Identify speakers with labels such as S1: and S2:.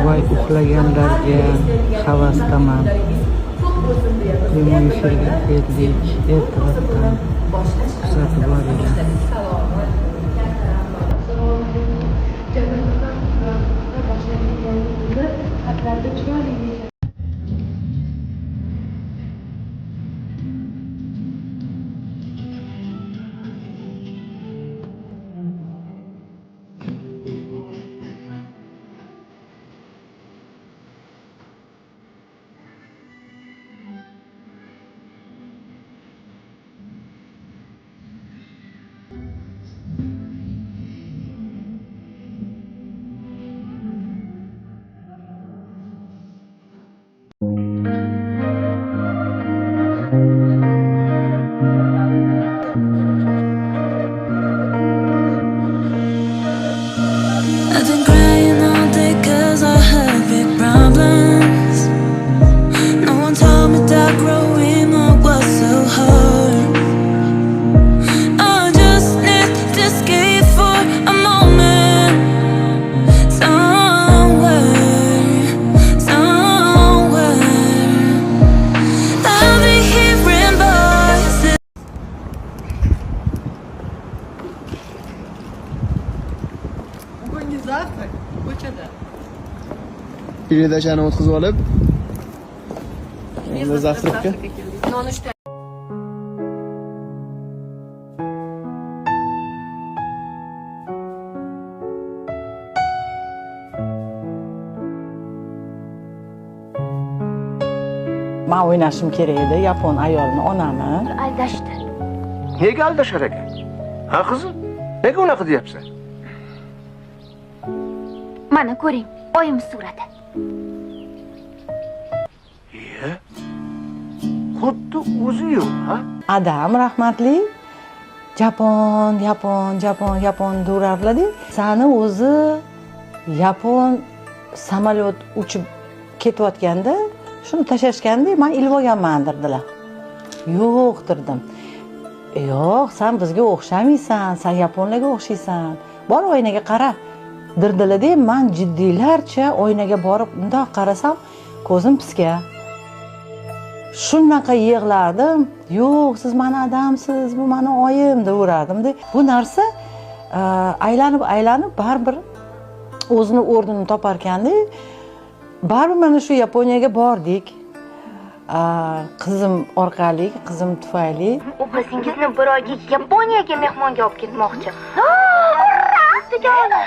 S1: Voy uxlaganlarga havasdaman. Prямой efirga keldik. Ertalabdan kuzatib boringlar.
S2: I've been crying all day 'cause I had big problems. No one told me that growing up was so hard. I just need to escape for a moment. Somewhere I'll be hearing voices.
S3: Bugungi zavtrak ko'chada.
S4: Передачani o'tkazib olib, endi zavtrakka.
S3: Nonushta.
S5: Men o'ynashim kerak edi yapon ayolni onani.
S6: Aldashdi.
S7: Nega aldashar ekan? Ha qizim? Nega unaqa deyapsan?
S6: Mana ko'ring, oyim surati.
S7: Xuddi o'zi-yu, ha?
S5: Adam rahmatli Japon durarlar-da. Sani o'zi yapon samolyot uchib ketayotganda shuni tashashganda men ilib olganman dedilar. Yo'q dedim. Yo'q, sen bizga o'xshamaysan, sen yaponlarga o'xshaysan. Bor oynaga qara. Dirdilar-da, men jiddiylarcha oynaga borib bundoq qarasam, ko'zim piska. Shunaqa yig'lardim. Yo'q, siz meni adamsiz, bu meni oyim deyaverardim-da. Bu narsa aylanib baribir o'zini o'rnini topar ekanda. Baribir mana shu Yaponiyaga bordik. Qizim orqali, qizim tufayli.
S6: Opasingizni bir oyga Yaponiyaga mehmonga olib ketmoqchi. Urra!